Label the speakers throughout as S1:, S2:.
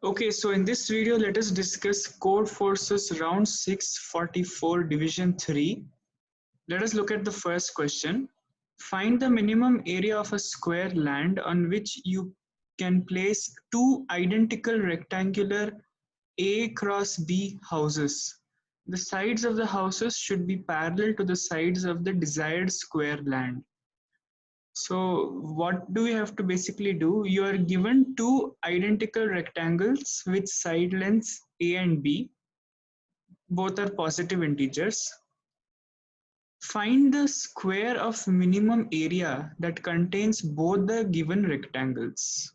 S1: Okay, so in this video, let us discuss Codeforces Round 644 Division 3. Let us look at the first question. Find the minimum area of a square land on which you can place two identical rectangular A cross B houses. The sides of the houses should be parallel to the sides of the desired square land. So what do we have to basically do? You are given two identical rectangles with side lengths A and B. Both are positive integers. Find the square of minimum area that contains both the given rectangles.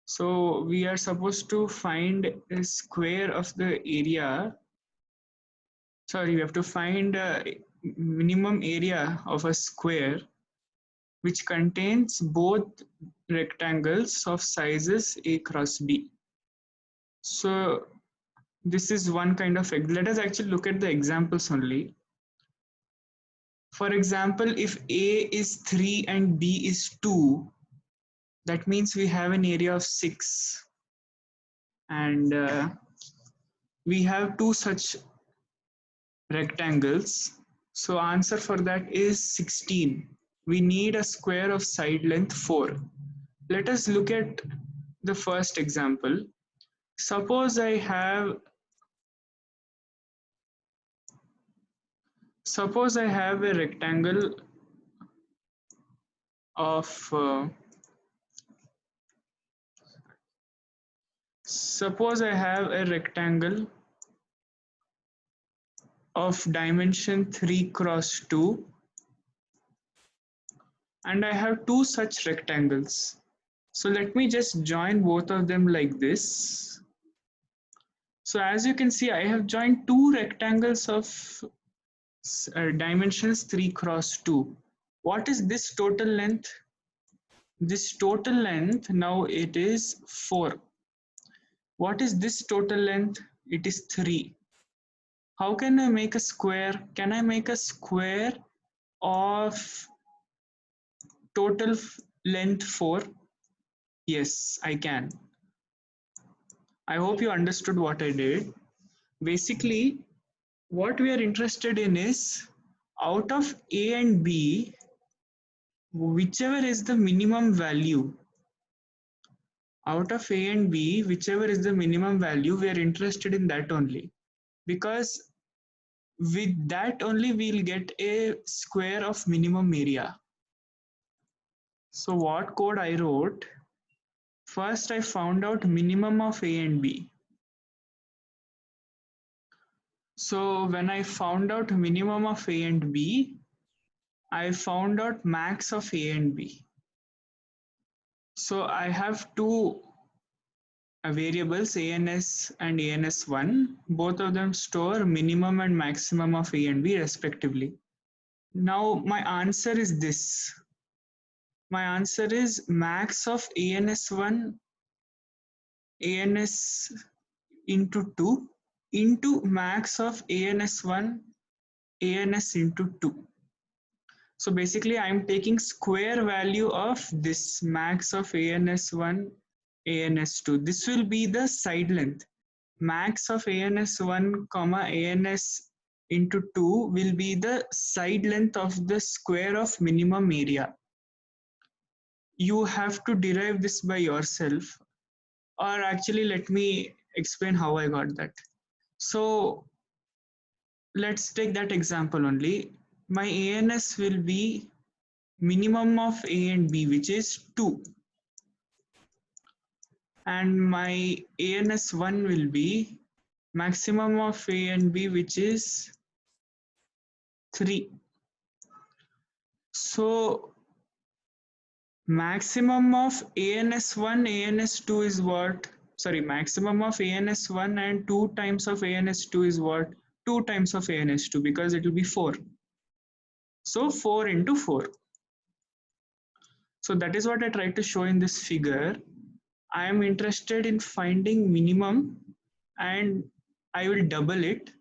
S1: So we are supposed to find a square of the area. Sorry, we have to find a minimum area of a square which contains both rectangles of sizes A cross B. So this is one kind of, let us actually look at the examples only. For example, if A is 3 and B is 2, that means we have an area of 6. And we have two such rectangles. So answer for that is 16. We need a square of side length 4. Let us look at the first example. Suppose I have a rectangle of dimension 3 cross 2 and I have two such rectangles. So let me just join both of them like this. So as you can see, I have joined two rectangles of dimensions 3 cross 2. What is this total length? This total length, now it is 4. What is this total length? It is 3. How can I make a square? Can I make a square of total length 4? Yes, I can. I hope you understood what I did. Basically, what we are interested in is out of A and B, whichever is the minimum value. Out of A and B, whichever is the minimum value, we are interested in that only. Because with that only we'll get a square of minimum area. So what code I wrote? First I found out minimum of A and B. So when I found out minimum of A and B, I found out max of A and B. So I have two variables ANS and ANS1. Both of them store minimum and maximum of A and B respectively. Now my answer is this. My answer is max of ANS1 ANS into 2 into max of ANS1 ANS into 2. So basically I'm taking square value of this max of ANS1 ANS2. This will be the side length. Max of ANS1 comma ANS into 2 will be the side length of the square of minimum area. You have to derive this by yourself, or actually let me explain how I got that. So let's take that example only. My ANS will be minimum of A and B, which is 2. And my ANS1 will be maximum of A and B, which is 3. So maximum of ANS1, ANS2 is what? Sorry, maximum of ANS1 and 2 times of ANS2 is what? 2 times of ANS2, because it will be 4. So 4 into 4. So that is what I tried to show in this figure. I am interested in finding minimum and I will double it,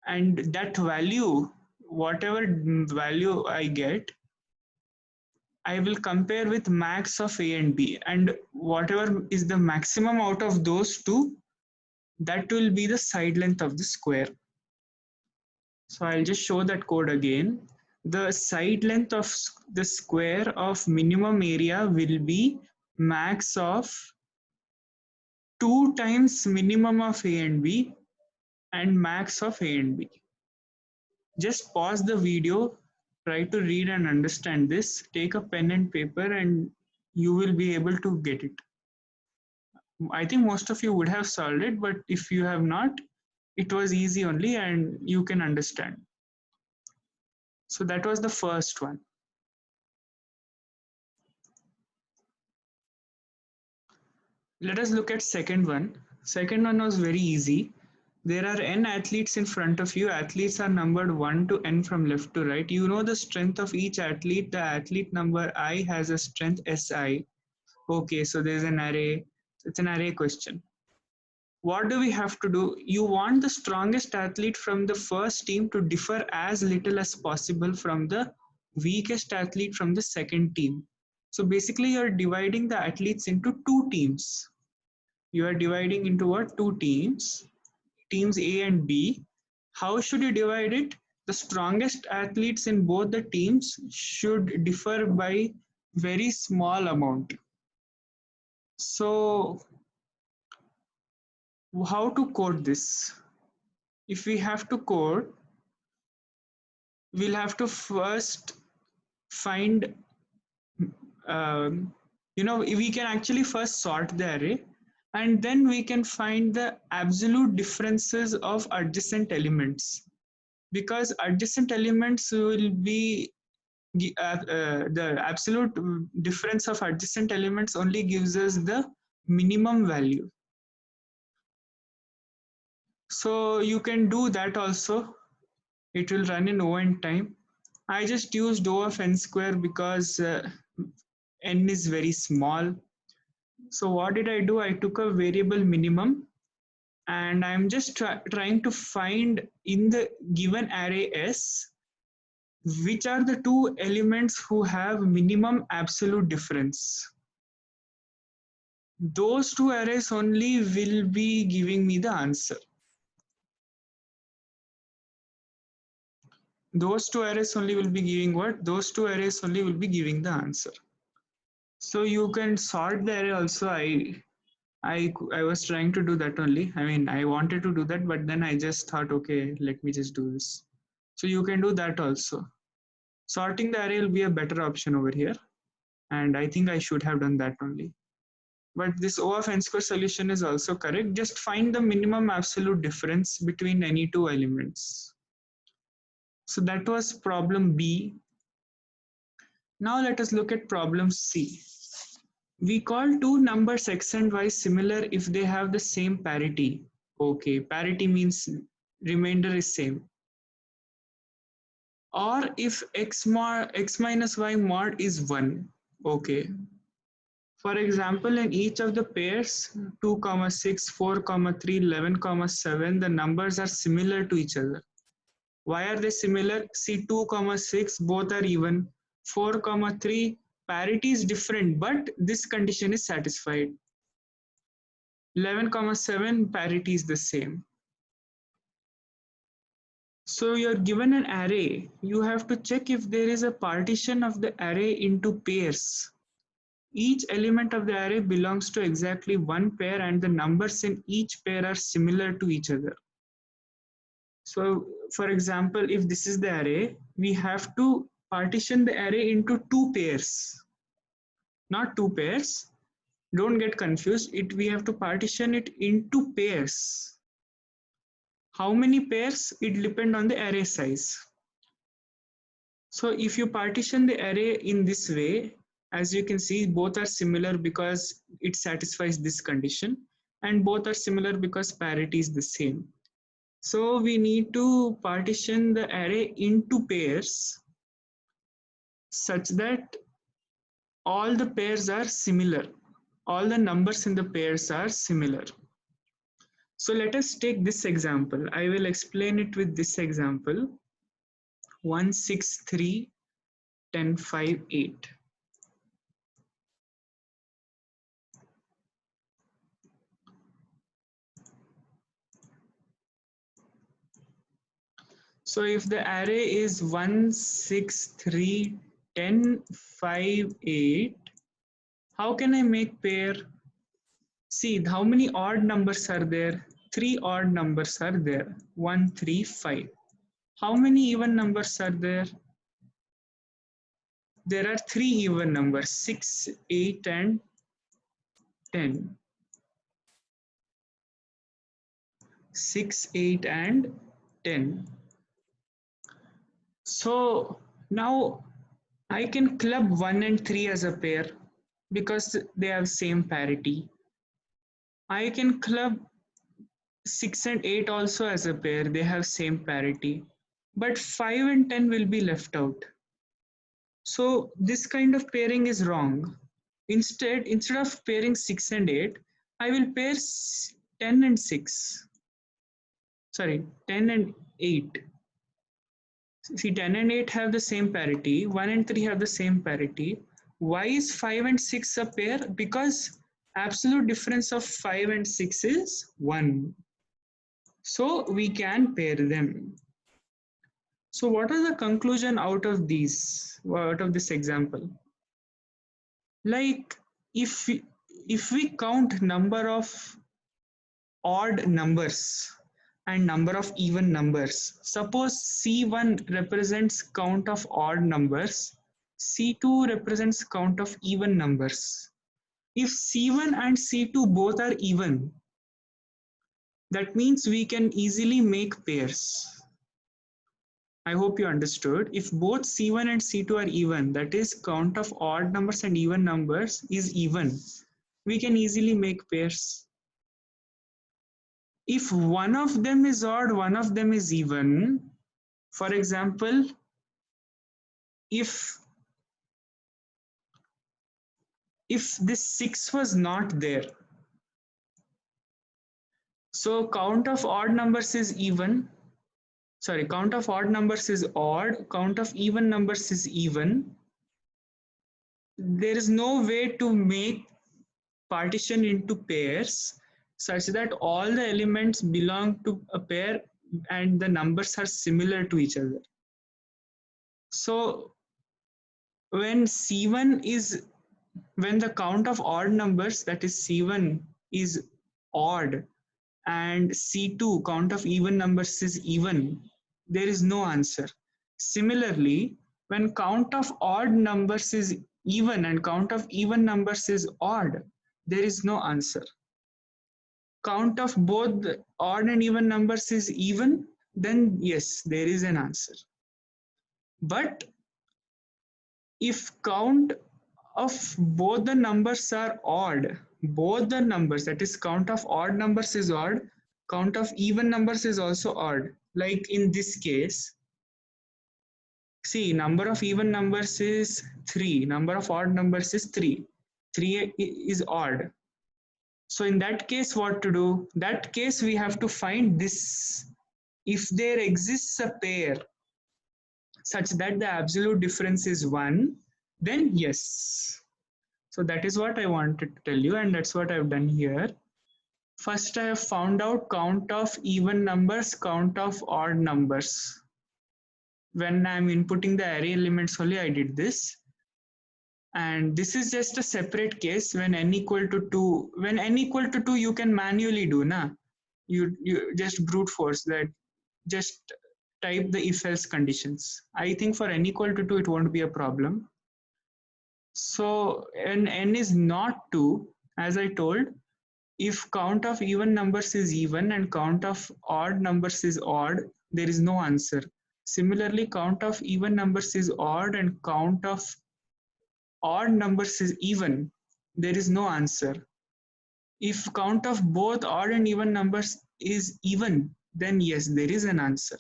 S1: and that value, whatever value I get, I will compare with max of A and B, and whatever is the maximum out of those two, that will be the side length of the square. So I'll just show that code again. The side length of the square of minimum area will be max of 2 times minimum of A and B and max of A and B. Just pause the video, try to read and understand this, take a pen and paper, and you will be able to get it. I think most of you would have solved it, but if you have not, it was easy only and you can understand. So that was the first one. Let us look at second one. Second one was very easy. There are n athletes in front of you. Athletes are numbered 1 to n from left to right. You know the strength of each athlete. The athlete number I has a strength SI. Okay, so there's an array. It's an array question. What do we have to do? You want the strongest athlete from the first team to differ as little as possible from the weakest athlete from the second team. So basically you're dividing the athletes into two teams. You are dividing into what? Two teams, teams A and B. How should you divide it? The strongest athletes in both the teams should differ by very small amount. So how to code this? If we have to code, we'll have to first find, we can actually first sort the array, and then we can find the absolute differences of adjacent elements, because adjacent elements will be the absolute difference of adjacent elements only gives us the minimum value. So you can do that also. It will run in O n time. I just used O of n square because n is very small. So what did I do? I took a variable minimum, and I'm just trying to find in the given array S, which are the two elements who have minimum absolute difference. Those two arrays only will be giving me the answer. Those two arrays only will be giving what? Those two arrays only will be giving the answer. So you can sort the array also. I was trying to do that only. I mean, I wanted to do that, but then I just thought, okay, let me just do this. So you can do that also. Sorting the array will be a better option over here. And I think I should have done that only. But this O of n square solution is also correct. Just find the minimum absolute difference between any two elements. So that was problem B. Now let us look at problem C. We call two numbers x and y similar if they have the same parity. Okay, parity means remainder is same. Or if x minus y mod is 1. Okay. For example, in each of the pairs 2, 6, 4, 3, 11, 7, the numbers are similar to each other. Why are they similar? See, 2, 6, both are even. 4, 3, parity is different, but this condition is satisfied. 11, 7, parity is the same. So you're given an array. You have to check if there is a partition of the array into pairs. Each element of the array belongs to exactly one pair, and the numbers in each pair are similar to each other. So for example, if this is the array, we have to partition the array into two pairs, not two pairs. Don't get confused. We have to partition it into pairs. How many pairs? It depends on the array size. So if you partition the array in this way, as you can see, both are similar because it satisfies this condition, and both are similar because parity is the same. So we need to partition the array into pairs such that all the pairs are similar. All the numbers in the pairs are similar. So let us take this example. I will explain it with this example. 1, 6, 3, 10, 5, 8. So if the array is 1, 6, 3, 10, 5, 8, how can I make pair? See, how many odd numbers are there? 3 odd numbers are there. 1, 3, 5. How many even numbers are there? There are 3 even numbers, 6, 8, and 10. 6, 8, and 10. So now I can club 1 and 3 as a pair because they have same parity. I can club 6 and 8 also as a pair, they have same parity. But 5 and 10 will be left out. So this kind of pairing is wrong. Instead of pairing 6 and 8, I will pair 10 and 6. Sorry, 10 and 8. See, 10 and 8 have the same parity, 1 and 3 have the same parity. Why is 5 and 6 a pair? Because absolute difference of 5 and 6 is 1. So we can pair them. So what is the conclusion out of this example? Like if we count number of odd numbers and number of even numbers, suppose C1 represents count of odd numbers, C2 represents count of even numbers. If C1 and C2 both are even, that means we can easily make pairs. I hope you understood. If both C1 and C2 are even, that is count of odd numbers and even numbers is even, we can easily make pairs. If one of them is odd, one of them is even, for example, if this 6 was not there, so count of odd numbers is even, sorry, count of odd numbers is odd, count of even numbers is even. There is no way to make partition into pairs such that all the elements belong to a pair and the numbers are similar to each other. So when the count of odd numbers, that is C1 is odd and C2 count of even numbers is even, there is no answer. Similarly, when count of odd numbers is even and count of even numbers is odd, there is no answer. Count of both odd and even numbers is even, then yes, there is an answer. But if count of both the numbers are odd, both the numbers, that is count of odd numbers is odd, count of even numbers is also odd. Like in this case, see, number of even numbers is 3, number of odd numbers is 3. 3 is odd. So in that case, what to do? That case we have to find this. If there exists a pair such that the absolute difference is 1, then yes. So that is what I wanted to tell you, and that's what I've done here. First, I have found out count of even numbers, count of odd numbers. When I'm inputting the array elements only, I did this. And this is just a separate case when n equal to 2. When n equal to 2, you can manually do, na? You just brute force that, just type the if else conditions. I think for n equal to 2, it won't be a problem. So when n is not 2, as I told, if count of even numbers is even and count of odd numbers is odd, there is no answer. Similarly, count of even numbers is odd and count of odd numbers is even, there is no answer. If count of both odd and even numbers is even, then yes, there is an answer.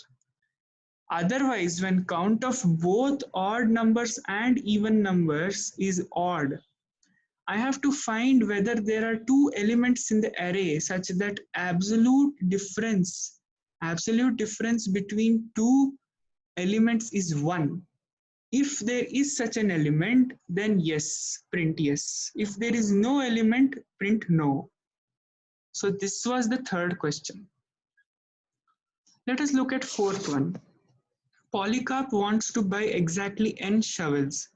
S1: Otherwise, when count of both odd numbers and even numbers is odd, I have to find whether there are two elements in the array such that absolute difference between two elements is 1. If there is such an element, then yes, print yes. If there is no element, print no. So this was the third question. Let us look at fourth one. Polycarp wants to buy exactly n shovels.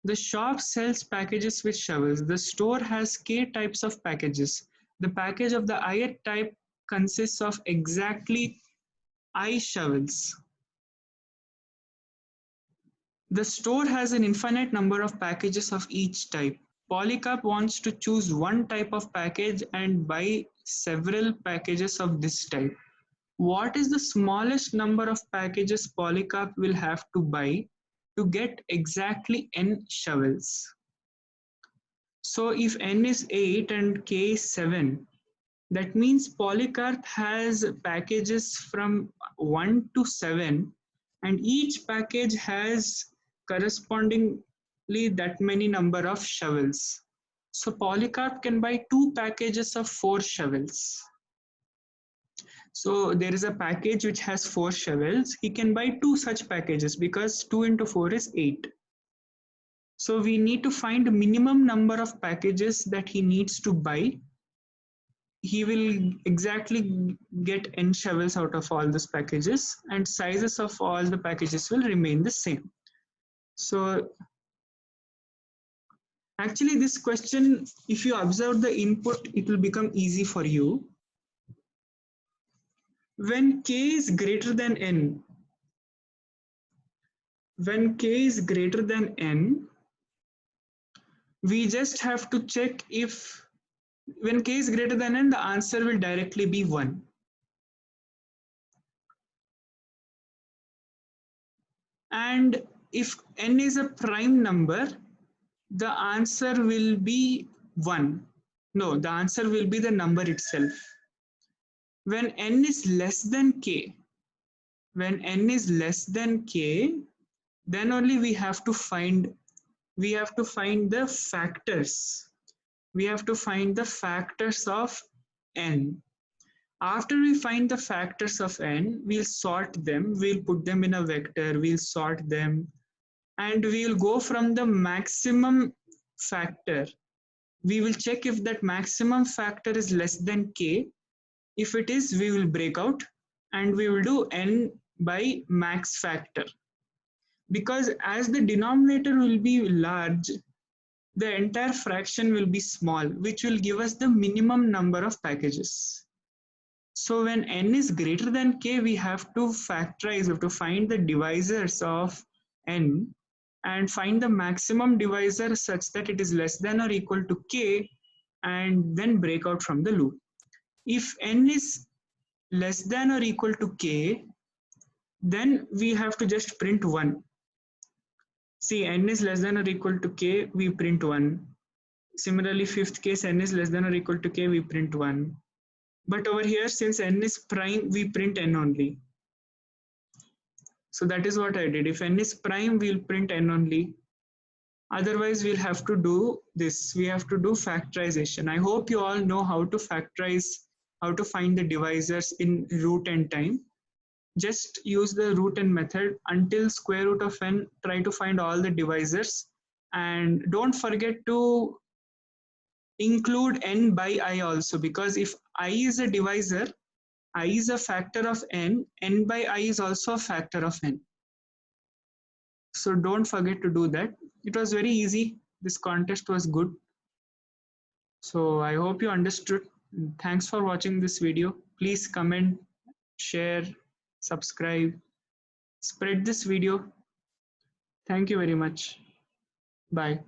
S1: The shop sells packages with shovels. The store has k types of packages. The package of the ith type consists of exactly I shovels. The store has an infinite number of packages of each type. Polycarp wants to choose one type of package and buy several packages of this type. What is the smallest number of packages Polycarp will have to buy to get exactly n shovels? So if n is 8 and k is 7, that means Polycarp has packages from 1 to 7, and each package has correspondingly that many number of shovels. So Polycarp can buy 2 packages of 4 shovels. So there is a package which has 4 shovels. He can buy 2 such packages because 2 into 4 is 8. So we need to find a minimum number of packages that he needs to buy. He will exactly get n shovels out of all these packages, and sizes of all the packages will remain the same. So actually this question, if you observe the input, it will become easy for you. When k is greater than n, when k is greater than n, we just have to check if when k is greater than n, the answer will directly be 1. And if n is a prime number, the answer will be 1. No, the answer will be the number itself. When n is less than k, when n is less than k, then only we have to find the factors. We have to find the factors of n. After we find the factors of n, we'll sort them, we'll put them in a vector, we'll sort them, and we'll go from the maximum factor. We will check if that maximum factor is less than k. If it is, we will break out and we will do n by max factor. Because as the denominator will be large, the entire fraction will be small, which will give us the minimum number of packages. So when n is greater than k, we have to factorize, we have to find the divisors of n and find the maximum divisor such that it is less than or equal to k, and then break out from the loop. If n is less than or equal to k, then we have to just print 1. See, n is less than or equal to k, we print 1. Similarly, fifth case, n is less than or equal to k, we print 1. But over here, since n is prime, we print n only. So that is what I did. If n is prime, we'll print n only. Otherwise, we'll have to do this. We have to do factorization. I hope you all know how to factorize, how to find the divisors in root n time. Just use the root n method until square root of n. Try to find all the divisors. And don't forget to include n by I also, because if I is a divisor, I is a factor of n by I is also a factor of n. So don't forget to do that. It was very easy. This contest was good. So I hope you understood. Thanks for watching this video. Please comment, share, subscribe, spread this video. Thank you very much. Bye.